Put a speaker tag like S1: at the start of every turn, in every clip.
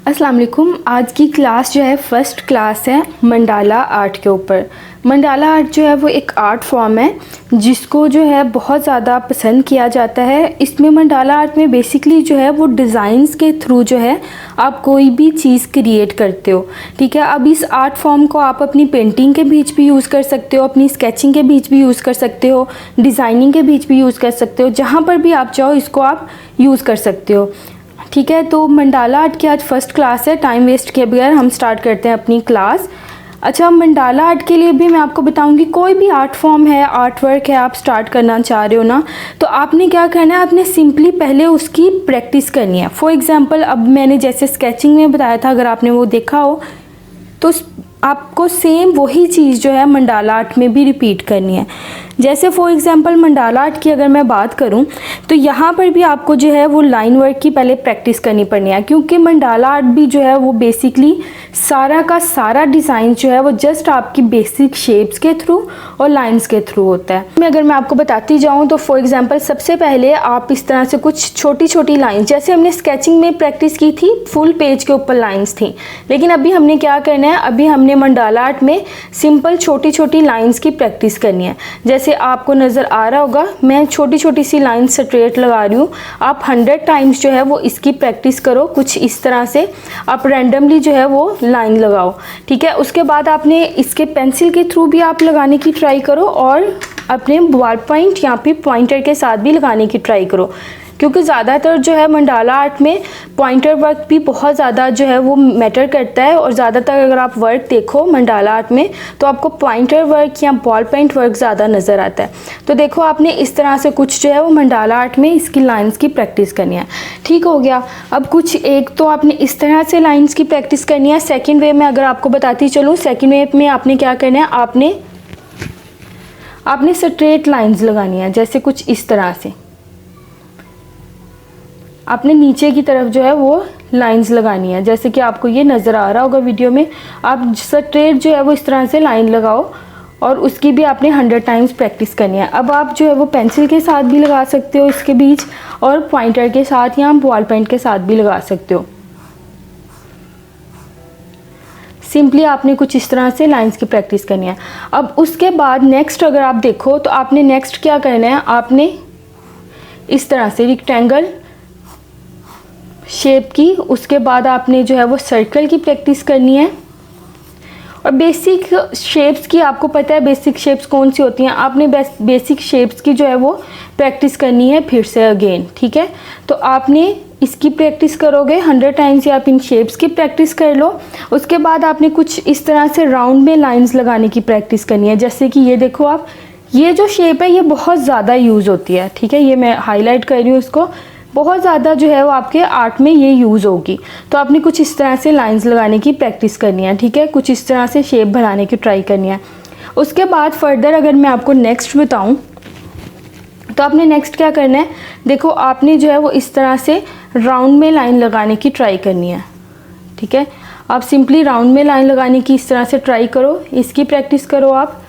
S1: अस्सलाम वालेकुम। आज की क्लास जो है फर्स्ट क्लास है मंडाला आर्ट के ऊपर। मंडाला आर्ट जो है वो एक आर्ट फॉर्म है जिसको जो है बहुत ज़्यादा पसंद किया जाता है। इसमें मंडाला आर्ट में बेसिकली जो है वो डिज़ाइंस के थ्रू जो है आप कोई भी चीज़ क्रिएट करते हो, ठीक है। अब इस आर्ट फॉर्म को आप अपनी पेंटिंग के बीच भी यूज़ कर सकते हो, अपनी स्केचिंग के बीच भी यूज़ कर सकते हो, डिज़ाइनिंग के बीच भी यूज़ कर सकते हो, जहाँ पर भी आप चाहो इसको आप यूज़ कर सकते हो, ठीक है। तो मंडाला आर्ट की आज फर्स्ट क्लास है। टाइम वेस्ट किए बगैर हम स्टार्ट करते हैं अपनी क्लास। अच्छा, मंडाला आर्ट के लिए भी मैं आपको बताऊंगी, कोई भी आर्ट फॉर्म है, आर्ट वर्क है, आप स्टार्ट करना चाह रहे हो ना, तो आपने क्या करना है, आपने सिंपली पहले उसकी प्रैक्टिस करनी है। फॉर एग्जांपल अब मैंने जैसे स्केचिंग में बताया था, अगर आपने वो देखा हो तो आपको सेम वही चीज़ जो है मंडाला आर्ट में भी रिपीट करनी है। जैसे फॉर एग्जांपल मंडाला आर्ट की अगर मैं बात करूं तो यहाँ पर भी आपको जो है वो लाइन वर्क की पहले प्रैक्टिस करनी पड़नी है, क्योंकि मंडाला आर्ट भी जो है वो बेसिकली सारा का सारा डिज़ाइन जो है वो जस्ट आपकी बेसिक शेप्स के थ्रू और लाइंस के थ्रू होता है। अगर मैं आपको बताती जाऊँ तो फॉर एग्जांपल सबसे पहले आप इस तरह से कुछ छोटी छोटी लाइंस, जैसे हमने स्केचिंग में प्रैक्टिस की थी फुल पेज के ऊपर लाइंस थी, लेकिन अभी हमने क्या करना है, अभी हमने मंडाला आर्ट में सिंपल छोटी छोटी लाइंस की प्रैक्टिस करनी है। जैसे आपको नज़र आ रहा होगा मैं छोटी छोटी सी लाइन स्ट्रेट लगा रही हूँ। आप 100 टाइम्स जो है वो इसकी प्रैक्टिस करो, कुछ इस तरह से आप रैंडमली जो है वो लाइन लगाओ, ठीक है। उसके बाद आपने इसके पेंसिल के थ्रू भी आप लगाने की ट्राई करो और अपने बॉल पॉइंट या फिर पॉइंटर के साथ भी लगाने की ट्राई करो, क्योंकि ज़्यादातर जो है मंडाला आर्ट में पॉइंटर वर्क भी बहुत ज़्यादा जो है वो मैटर करता है। और ज़्यादातर अगर आप वर्क देखो मंडाला आर्ट में तो आपको पॉइंटर वर्क या बॉल पेंट वर्क ज़्यादा नज़र आता है। तो देखो आपने इस तरह से कुछ जो है वो मंडाला आर्ट में इसकी लाइंस की प्रैक्टिस करनी है, ठीक हो गया। अब कुछ एक तो आपने इस तरह से लाइंस की प्रैक्टिस करनी है। सेकेंड वे में अगर आपको बताती चलूँ, सेकेंड वे में आपने क्या करना है, आपने स्ट्रेट लाइंस लगानी है, जैसे कुछ इस तरह से आपने नीचे की तरफ जो है वो लाइंस लगानी है, जैसे कि आपको ये नज़र आ रहा होगा वीडियो में। आप स्ट्रेट जो है वो इस तरह से लाइन लगाओ और उसकी भी आपने 100 टाइम्स प्रैक्टिस करनी है। अब आप जो है वो पेंसिल के साथ भी लगा सकते हो इसके बीच, और पॉइंटर के साथ या बॉल पेंट के साथ भी लगा सकते हो। सिंपली आपने कुछ इस तरह से लाइंस की प्रैक्टिस करनी है। अब उसके बाद नेक्स्ट अगर आप देखो तो आपने नेक्स्ट क्या करना है, आपने इस तरह से रेक्टेंगल शेप की, उसके बाद आपने जो है वो सर्कल की प्रैक्टिस करनी है। और बेसिक शेप्स की आपको पता है बेसिक शेप्स कौन सी होती हैं, आपने बेसिक शेप्स की जो है वो प्रैक्टिस करनी है फिर से अगेन, ठीक है। तो आपने इसकी प्रैक्टिस करोगे 100 टाइम्स, या आप इन शेप्स की प्रैक्टिस कर लो। उसके बाद आपने कुछ इस तरह से राउंड में लाइंस लगाने की प्रैक्टिस करनी है। जैसे कि ये देखो आप, ये जो शेप है ये बहुत ज़्यादा यूज़ होती है, ठीक है। ये मैं हाईलाइट कर रही हूँ, इसको बहुत ज़्यादा जो है वो आपके आर्ट में ये यूज़ होगी। तो आपने कुछ इस तरह से लाइंस लगाने की प्रैक्टिस करनी है, ठीक है। कुछ इस तरह से शेप बनाने की ट्राई करनी है। उसके बाद फर्दर अगर मैं आपको नेक्स्ट बताऊं तो आपने नेक्स्ट क्या करना है, देखो आपने जो है वो इस तरह से राउंड में लाइन लगाने की ट्राई करनी है, ठीक है। आप सिंपली राउंड में लाइन लगाने की इस तरह से ट्राई करो, इसकी प्रैक्टिस करो आप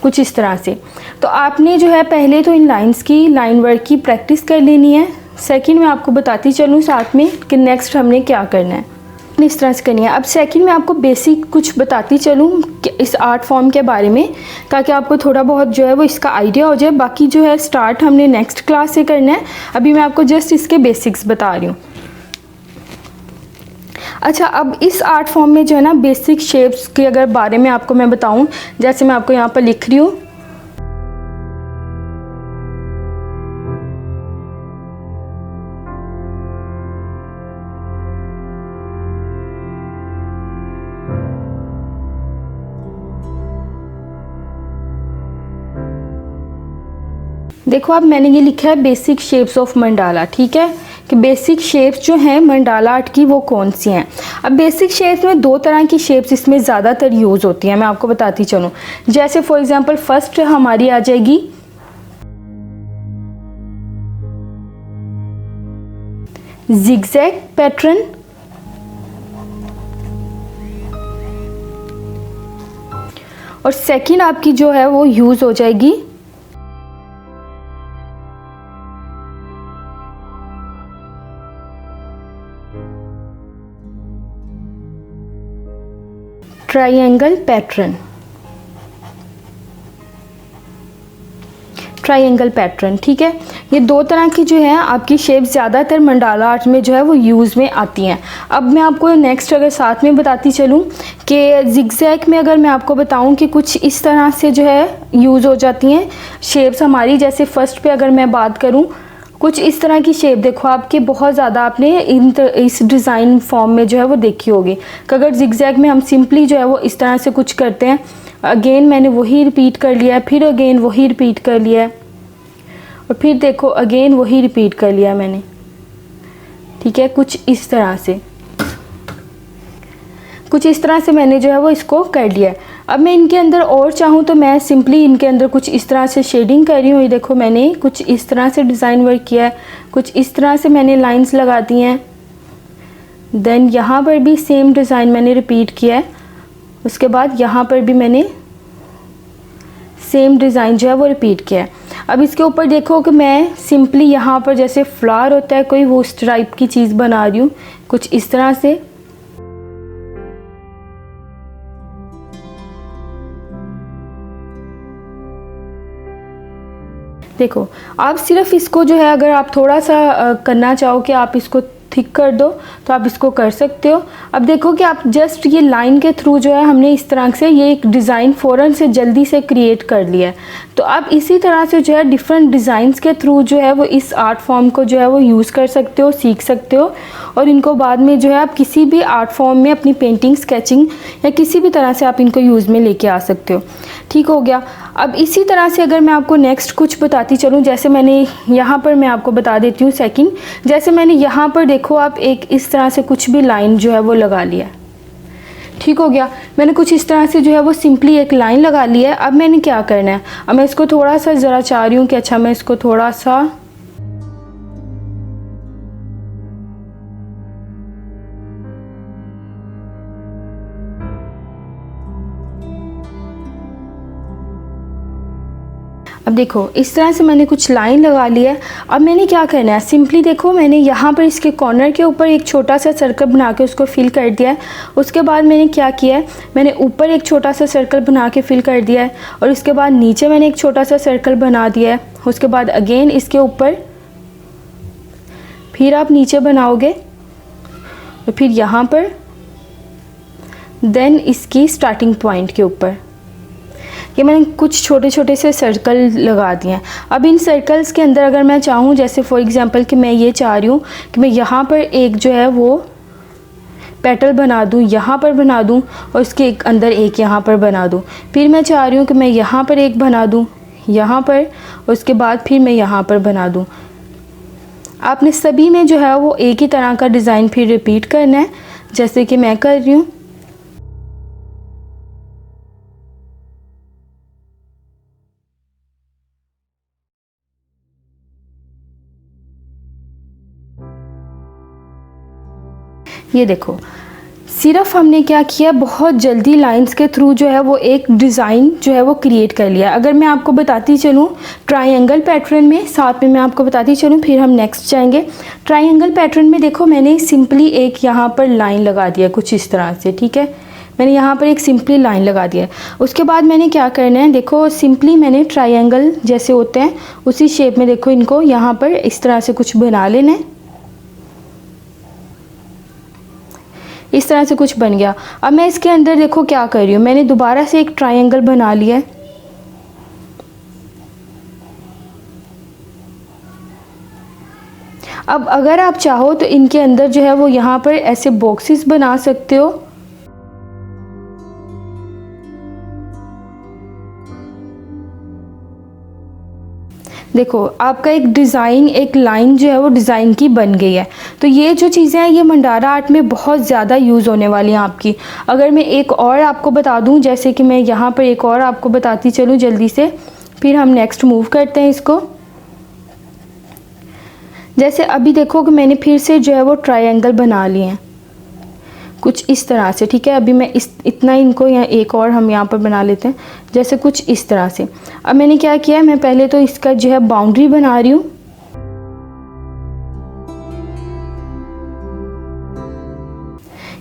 S1: कुछ इस तरह से। तो आपने जो है पहले तो इन लाइंस की लाइन वर्क की प्रैक्टिस कर लेनी है। सेकंड में आपको बताती चलूँ साथ में कि नेक्स्ट हमने क्या करना है, इस तरह से करनी है। अब सेकंड में आपको बेसिक कुछ बताती चलूँ इस आर्ट फॉर्म के बारे में, ताकि आपको थोड़ा बहुत जो है वो इसका आइडिया हो जाए। बाकी जो है स्टार्ट हमने नेक्स्ट क्लास से करना है, अभी मैं आपको जस्ट इसके बेसिक्स बता रही हूँ। अच्छा, अब इस आर्ट फॉर्म में जो है ना बेसिक शेप्स के अगर बारे में आपको मैं बताऊँ, जैसे मैं आपको यहाँ पर लिख रही हूँ, देखो अब मैंने ये लिखा है बेसिक शेप्स ऑफ मंडाला, ठीक है, कि बेसिक शेप्स जो हैं मंडाला आर्ट की वो कौन सी हैं। अब बेसिक शेप्स में दो तरह की शेप्स इसमें ज़्यादातर यूज़ होती हैं, मैं आपको बताती चलूँ। जैसे फॉर एग्जांपल फर्स्ट हमारी आ जाएगी जिगजैग पैटर्न, और सेकंड आपकी जो है वो यूज़ हो जाएगी ट्रायंगल पैटर्न, ट्रायंगल पैटर्न, ठीक है। ये दो तरह की जो है आपकी शेप ज़्यादातर मंडाला आर्ट में जो है वो यूज़ में आती हैं। अब मैं आपको नेक्स्ट अगर साथ में बताती चलूँ कि जिगजैग में अगर मैं आपको बताऊँ कि कुछ इस तरह से जो है यूज़ हो जाती हैं शेप्स हमारी। जैसे फर्स्ट पे अगर मैं बात करूँ, कुछ इस तरह की शेप देखो आपके बहुत ज़्यादा आपने इस डिज़ाइन फॉर्म में जो है वो देखी होगी कि अगर जिगजैग में हम सिंपली जो है वो इस तरह से कुछ करते हैं, अगेन मैंने वही रिपीट कर लिया है, फिर अगेन वही रिपीट कर लिया है, और फिर देखो अगेन वही रिपीट कर लिया मैंने, ठीक है। कुछ इस तरह से मैंने जो है वो इसको कर लिया है। अब मैं इनके अंदर और चाहूँ तो मैं सिंपली इनके अंदर कुछ इस तरह से शेडिंग कर रही हूँ। ये देखो मैंने कुछ इस तरह से डिज़ाइन वर्क किया है, कुछ इस तरह से मैंने लाइंस लगा दी हैं। देन यहाँ पर भी सेम डिज़ाइन मैंने रिपीट किया है, उसके बाद यहाँ पर भी मैंने सेम डिज़ाइन जो है वो रिपीट किया है। अब इसके ऊपर देखो कि मैं सिंपली यहाँ पर जैसे फ्लावर होता है कोई, वो उस टाइप की चीज़ बना रही हूँ कुछ इस तरह से। देखो आप सिर्फ इसको जो है अगर आप थोड़ा सा करना चाहो कि आप इसको थिक कर दो तो आप इसको कर सकते हो। अब देखो कि आप जस्ट ये लाइन के थ्रू जो है हमने इस तरह से ये एक डिज़ाइन फ़ौरन से जल्दी से क्रिएट कर लिया है। तो आप इसी तरह से जो है डिफरेंट डिज़ाइंस के थ्रू जो है वो इस आर्ट फॉर्म को जो है वो यूज़ कर सकते हो, सीख सकते हो, और इनको बाद में जो है आप किसी भी आर्ट फॉर्म में अपनी पेंटिंग, स्केचिंग या किसी भी तरह से आप इनको यूज़ में लेके आ सकते हो। ठीक हो गया। अब इसी तरह से अगर मैं आपको नेक्स्ट कुछ बताती चलूँ, जैसे मैंने यहाँ पर मैं आपको बता देती हूँ सेकंड, जैसे मैंने यहाँ पर देखो आप एक इस तरह से कुछ भी लाइन जो है वो लगा लिया, ठीक हो गया। मैंने कुछ इस तरह से जो है वो सिंपली एक लाइन लगा ली है। अब मैंने क्या करना है, अब मैं इसको थोड़ा सा ज़रा चाह रही हूँ कि अच्छा मैं इसको थोड़ा सा अब देखो इस तरह से मैंने कुछ लाइन लगा ली है। अब मैंने क्या करना है, सिंपली देखो मैंने यहाँ पर इसके कॉर्नर के ऊपर एक छोटा सा सर्कल बना के उसको फिल कर दिया है। उसके बाद मैंने क्या किया है, मैंने ऊपर एक छोटा सा सर्कल बना के फिल कर दिया है, और इसके बाद नीचे मैंने एक छोटा सा सर्कल बना दिया है। उसके बाद अगेन इसके ऊपर फिर आप नीचे बनाओगे, और फिर यहाँ पर, देन इसकी स्टार्टिंग पॉइंट के ऊपर ये मैंने कुछ छोटे छोटे से सर्कल लगा दिए हैं। अब इन सर्कल्स के अंदर अगर मैं चाहूँ, जैसे फॉर एग्जांपल कि मैं ये चाह रही हूँ कि मैं यहाँ पर एक जो है वो पेटल बना दूँ, यहाँ पर बना दूँ, और इसके अंदर एक यहाँ पर बना दूँ। फिर मैं चाह रही हूँ कि मैं यहाँ पर एक बना दूँ, यहाँ पर, और उसके बाद फिर मैं यहाँ पर बना दूँ। आपने सभी में जो है वो एक ही तरह का डिज़ाइन फिर रिपीट करना है, जैसे कि मैं कर रही हूँ। ये देखो सिर्फ हमने क्या किया, बहुत जल्दी लाइंस के थ्रू जो है वो एक डिज़ाइन जो है वो क्रिएट कर लिया। अगर मैं आपको बताती चलूँ ट्रायंगल पैटर्न में, साथ में मैं आपको बताती चलूँ, फिर हम नेक्स्ट जाएंगे। ट्रायंगल पैटर्न में देखो मैंने सिंपली एक यहाँ पर लाइन लगा दिया कुछ इस तरह से, ठीक है। मैंने यहाँ पर एक सिंपली लाइन लगा दिया। उसके बाद मैंने क्या करना है, देखो सिंपली मैंने ट्रायंगल जैसे होते हैं उसी शेप में देखो इनको यहाँ पर इस तरह से कुछ बना लेना है। इस तरह से कुछ बन गया। अब मैं इसके अंदर देखो क्या कर रही हूँ, मैंने दोबारा से एक ट्रायंगल बना लिया है। अब अगर आप चाहो तो इनके अंदर जो है वो यहाँ पर ऐसे बॉक्सेस बना सकते हो। देखो आपका एक डिज़ाइन, एक लाइन जो है वो डिज़ाइन की बन गई है। तो ये जो चीज़ें हैं ये मंडाला आर्ट में बहुत ज़्यादा यूज़ होने वाली हैं आपकी। अगर मैं एक और आपको बता दूं, जैसे कि मैं यहाँ पर एक और आपको बताती चलूँ जल्दी से, फिर हम नेक्स्ट मूव करते हैं इसको। जैसे अभी देखो कि मैंने फिर से जो है वो ट्रायंगल बना लिए हैं कुछ इस तरह से, ठीक है। अभी मैं इतना इनको यहाँ एक और हम यहाँ पर बना लेते हैं, जैसे कुछ इस तरह से। अब मैंने क्या किया है, मैं पहले तो इसका जो है बाउंड्री बना रही हूँ।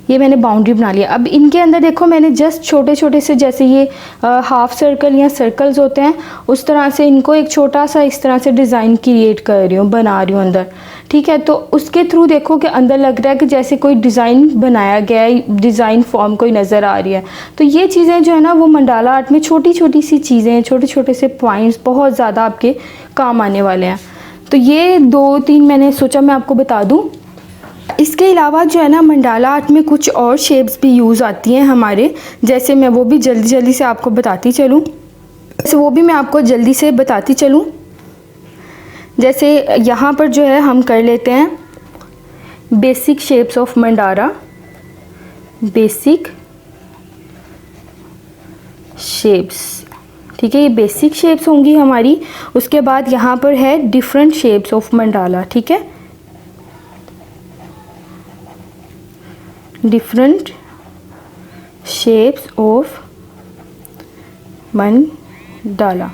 S1: ये मैंने बाउंड्री बना लिया। अब इनके अंदर देखो मैंने जस्ट छोटे छोटे से, जैसे ये हाफ सर्कल या सर्कल्स होते हैं, उस तरह से इनको एक छोटा सा इस तरह से डिज़ाइन क्रिएट कर रही हूँ, बना रही हूँ अंदर। ठीक है, तो उसके थ्रू देखो कि अंदर लग रहा है कि जैसे कोई डिज़ाइन बनाया गया है, डिज़ाइन फॉर्म कोई नज़र आ रही है। तो ये चीज़ें जो है ना वो मंडाला आर्ट में छोटी छोटी सी चीज़ें, छोटे छोटे से पॉइंट्स बहुत ज़्यादा आपके काम आने वाले हैं। तो ये 2-3 मैंने सोचा मैं आपको बता दूँ। इसके अलावा जो है ना मंडाला आर्ट में कुछ और शेप्स भी यूज़ आती हैं हमारे, जैसे मैं वो भी जल्दी जल्दी से आपको बताती चलूँ। जैसे यहाँ पर जो है हम कर लेते हैं basic shapes of mandala, basic shapes. ठीक है, ये बेसिक शेप्स होंगी हमारी। उसके बाद यहाँ पर है डिफरेंट शेप्स ऑफ मंडाला। ठीक है, डिफरेंट शेप्स ऑफ मंडाला।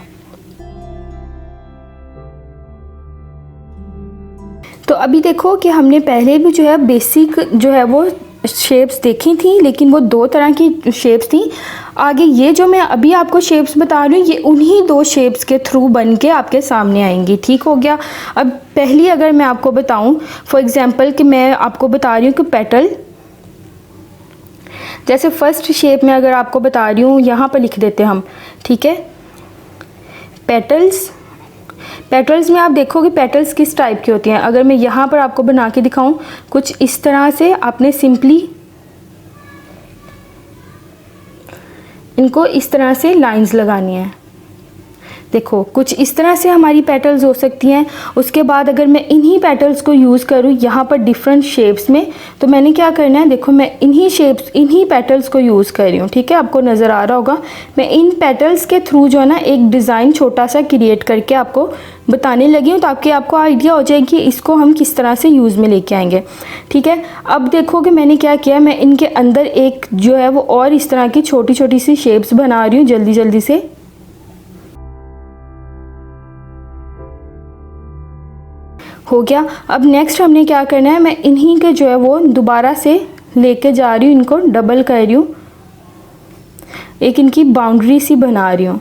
S1: तो अभी देखो कि हमने पहले भी जो है बेसिक जो है वो शेप्स देखी थी, लेकिन वो 2 तरह की शेप्स थी। आगे ये जो मैं अभी आपको शेप्स बता रही हूँ, ये उन्हीं 2 शेप्स के थ्रू बन के आपके सामने आएंगी। ठीक हो गया। अब पहली अगर मैं आपको बताऊँ, फॉर एग्जांपल कि मैं आपको बता रही हूँ कि पेटल, जैसे फर्स्ट शेप में अगर आपको बता रही हूँ, यहाँ पर लिख देते हैं हम। ठीक है, पेटल्स। पेटल्स में आप देखोगे पेटल्स किस टाइप की होती हैं। अगर मैं यहाँ पर आपको बना के दिखाऊं, कुछ इस तरह से आपने सिंपली इनको इस तरह से लाइंस लगानी है। देखो कुछ इस तरह से हमारी पेटल्स हो सकती हैं। उसके बाद अगर मैं इन्हीं पेटल्स को यूज़ करूँ यहाँ पर डिफरेंट शेप्स में, तो मैंने क्या करना है, देखो मैं इन्हीं पेटल्स को यूज़ कर रही हूँ। ठीक है, आपको नज़र आ रहा होगा। मैं इन पेटल्स के थ्रू जो है ना एक डिज़ाइन छोटा सा क्रिएट करके आपको बताने लगी हूँ, ताकि आपको आइडिया हो जाए कि इसको हम किस तरह से यूज़ में लेके आएंगे। ठीक है, अब देखो कि मैंने क्या किया, मैं इनके अंदर एक जो है वो और इस तरह की छोटी छोटी सी शेप्स बना रही हूँ जल्दी जल्दी से। हो गया। अब नेक्स्ट हमने क्या करना है, मैं इन्हीं के जो है वो दोबारा से लेके जा रही हूँ, इनको डबल कर रही हूँ, एक इनकी बाउंड्री सी बना रही हूँ।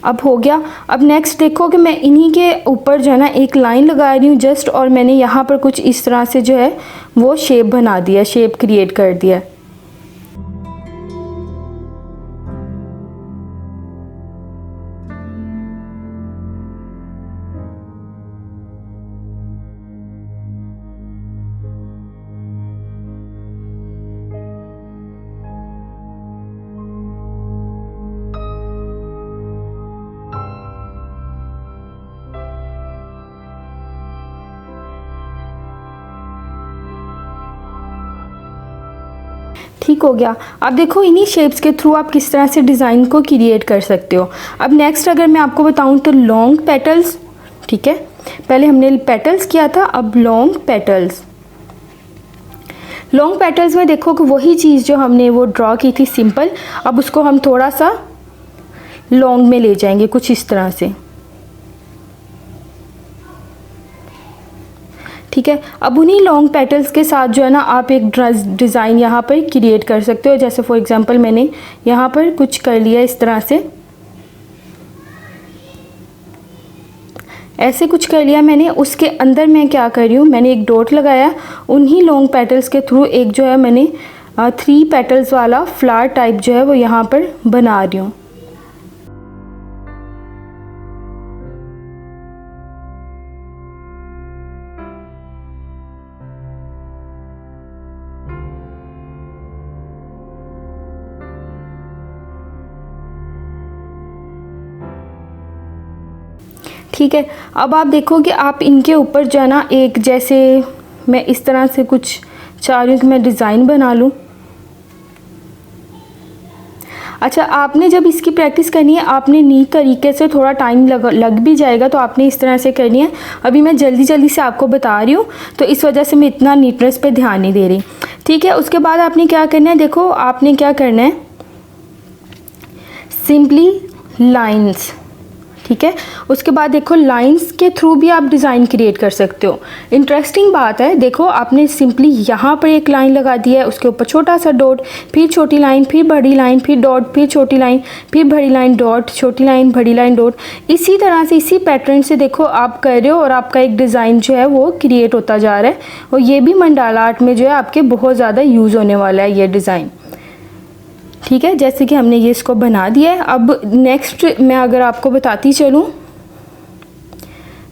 S1: अब हो गया। अब नेक्स्ट देखो कि मैं इन्हीं के ऊपर जो है ना एक लाइन लगा रही हूँ जस्ट, और मैंने यहाँ पर कुछ इस तरह से जो है वो शेप बना दिया, शेप क्रिएट कर दिया। ठीक हो गया। अब देखो इन्हीं शेप्स के थ्रू आप किस तरह से डिज़ाइन को क्रिएट कर सकते हो। अब नेक्स्ट अगर मैं आपको बताऊं तो लॉन्ग पेटल्स। ठीक है, पहले हमने पेटल्स किया था, अब लॉन्ग पेटल्स। लॉन्ग पेटल्स में देखो कि वही चीज़ जो हमने वो ड्रॉ की थी सिंपल, अब उसको हम थोड़ा सा लॉन्ग में ले जाएंगे कुछ इस तरह से। ठीक है, अब उन्हीं लॉन्ग पेटल्स के साथ जो है ना आप एक डिज़ाइन यहाँ पर क्रिएट कर सकते हो। जैसे फॉर एग्जांपल मैंने यहाँ पर कुछ कर लिया इस तरह से, ऐसे कुछ कर लिया मैंने। उसके अंदर मैं क्या कर रही हूँ, मैंने एक डॉट लगाया, उन्हीं लॉन्ग पेटल्स के थ्रू एक जो है मैंने 3 पेटल्स वाला फ्लावर टाइप जो है वो यहाँ पर बना रही हूँ। ठीक है, अब आप देखो कि आप इनके ऊपर जो है ना एक, जैसे मैं इस तरह से कुछ चाह रही हूँ कि मैं डिज़ाइन बना लूँ। अच्छा, आपने जब इसकी प्रैक्टिस करनी है, आपने नीट तरीके से, थोड़ा टाइम लग भी जाएगा, तो आपने इस तरह से करनी है। अभी मैं जल्दी जल्दी से आपको बता रही हूँ, तो इस वजह से मैं इतना नीटनेस पे ध्यान नहीं दे रही। ठीक है, उसके बाद आपने क्या करना है, देखो आपने क्या करना है, सिंपली लाइंस। ठीक है। उसके बाद देखो लाइंस के थ्रू भी आप डिज़ाइन क्रिएट कर सकते हो। इंटरेस्टिंग बात है, देखो आपने सिंपली यहाँ पर एक लाइन लगा दी है, उसके ऊपर छोटा सा डॉट, फिर छोटी लाइन, फिर बड़ी लाइन, फिर डॉट, फिर छोटी लाइन, फिर बड़ी लाइन, डॉट, छोटी लाइन, बड़ी लाइन, डॉट। इसी तरह से इसी पैटर्न से देखो आप कर रहे हो और आपका एक डिज़ाइन जो है वो क्रिएट होता जा रहा है। और ये भी मंडाला आर्ट में जो है आपके बहुत ज़्यादा यूज़ होने वाला है ये डिज़ाइन, ठीक है। जैसे कि हमने ये इसको बना दिया है। अब नेक्स्ट मैं अगर आपको बताती चलूँ,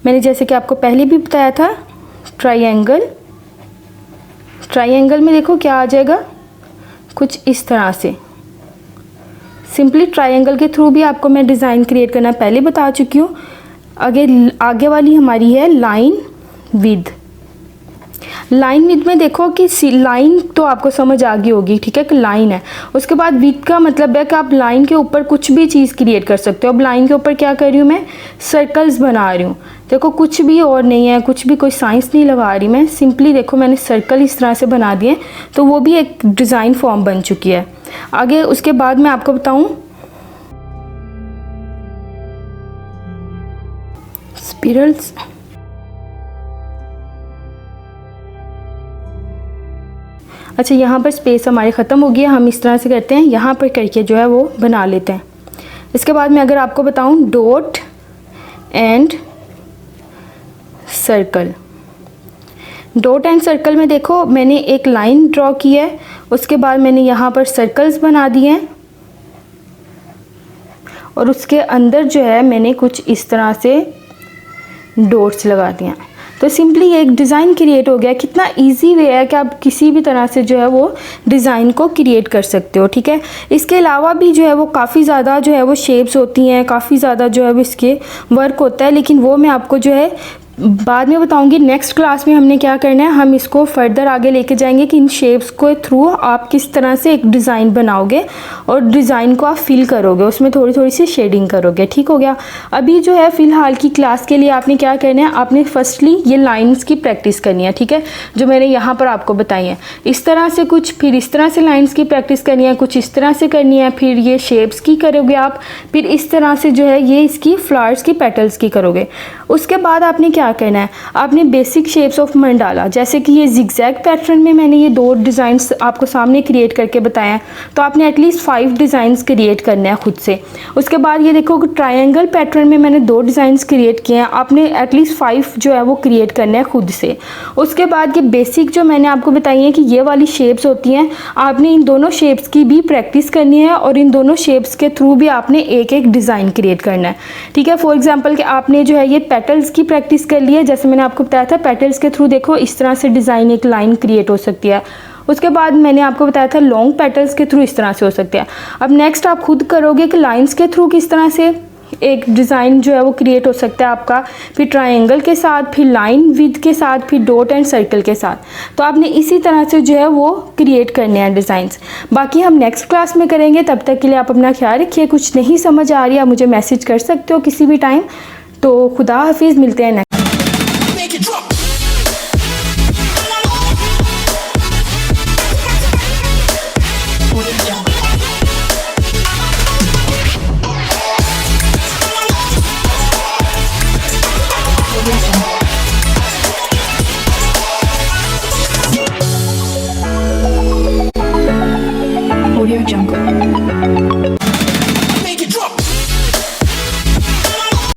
S1: मैंने जैसे कि आपको पहले भी बताया था ट्रायंगल। ट्रायंगल में देखो क्या आ जाएगा, कुछ इस तरह से। सिंपली ट्रायंगल के थ्रू भी आपको मैं डिज़ाइन क्रिएट करना पहले बता चुकी हूँ। आगे वाली हमारी है लाइन विद। लाइन विद में देखो कि लाइन तो आपको समझ आ गई होगी, ठीक है, कि लाइन है। उसके बाद विद का मतलब है कि आप लाइन के ऊपर कुछ भी चीज़ क्रिएट कर सकते हो। अब लाइन के ऊपर क्या कर रही हूँ मैं, सर्कल्स बना रही हूँ। देखो कुछ भी और नहीं है, कुछ भी कोई साइंस नहीं लगा रही मैं, सिंपली देखो मैंने सर्कल इस तरह से बना दिए, तो वो भी एक डिज़ाइन फॉर्म बन चुकी है। आगे उसके बाद मैं आपको बताऊँ स्पिरल्स। अच्छा, यहाँ पर स्पेस हमारी ख़त्म हो गई है, हम इस तरह से करते हैं, यहाँ पर करके जो है वो बना लेते हैं। इसके बाद मैं अगर आपको बताऊँ dot and circle. Dot and circle में देखो मैंने एक लाइन ड्रॉ की है, उसके बाद मैंने यहाँ पर सर्कल्स बना दिए हैं और उसके अंदर जो है मैंने कुछ इस तरह से डॉट्स लगा दिए हैं। तो सिंपली एक डिज़ाइन क्रिएट हो गया। कितना इजी वे है कि आप किसी भी तरह से जो है वो डिज़ाइन को क्रिएट कर सकते हो, ठीक है। इसके अलावा भी जो है वो काफ़ी ज़्यादा जो है वो शेप्स होती हैं, काफ़ी ज़्यादा जो है वो इसके वर्क होता है, लेकिन वो मैं आपको जो है बाद में बताऊंगी। नेक्स्ट क्लास में हमने क्या करना है, हम इसको फर्दर आगे लेके जाएंगे कि इन शेप्स को थ्रू आप किस तरह से एक डिज़ाइन बनाओगे और डिज़ाइन को आप फिल करोगे, उसमें थोड़ी थोड़ी सी शेडिंग करोगे, ठीक हो गया। अभी जो है फ़िलहाल की क्लास के लिए आपने क्या करना है, आपने फर्स्टली ये लाइन्स की प्रैक्टिस करनी है, ठीक है, जो मैंने यहाँ पर आपको बताई है। इस तरह से कुछ, फिर इस तरह से लाइन्स की प्रैक्टिस करनी है, कुछ इस तरह से करनी है, फिर ये शेप्स की करोगे आप, फिर इस तरह से जो है ये इसकी फ्लावर्स की पेटल्स की करोगे। उसके बाद आपने क्या करना है, आपने बेसिक शेप्स ऑफ मंडाला, जैसे कि ये जिगजैग पैटर्न में मैंने ये 2 डिज़ाइंस आपको सामने क्रिएट करके बताया है, तो आपने एटलीस्ट 5 डिज़ाइंस क्रिएट करने हैं खुद से। उसके बाद ये देखो कि ट्रायंगल पैटर्न में मैंने 2 डिज़ाइंस क्रिएट किए हैं, आपने एटलीस्ट 5 जो है वो क्रिएट करने हैं खुद से। उसके बाद ये बेसिक जो मैंने आपको बताई है कि ये वाली शेप्स होती हैं, आपने इन दोनों शेप्स की भी प्रैक्टिस करनी है और इन दोनों शेप्स के थ्रू भी आपने एक एक डिज़ाइन क्रिएट करना है, ठीक है। फॉर एग्जाम्पल कि आपने जो है ये पेटल्स की प्रैक्टिस कर ली है, जैसे मैंने आपको बताया था पेटल्स के थ्रू देखो इस तरह से डिज़ाइन एक लाइन क्रिएट हो सकती है। उसके बाद मैंने आपको बताया था लॉन्ग पेटल्स के थ्रू इस तरह से हो सकते हैं। अब नेक्स्ट आप खुद करोगे कि लाइंस के थ्रू किस तरह से एक डिज़ाइन जो है वो क्रिएट हो सकता है आपका, फिर ट्रायंगल के साथ, फिर लाइन विद के साथ, फिर डॉट एंड सर्कल के साथ। तो आपने इसी तरह से जो है वो क्रिएट करने हैं डिज़ाइंस। बाकी हम नेक्स्ट क्लास में करेंगे, तब तक के लिए आप अपना ख्याल रखिए। कुछ नहीं समझ आ रही है आप मुझे मैसेज कर सकते हो किसी भी टाइम। तो खुदा हाफिज़, मिलते हैं नेक्स्ट।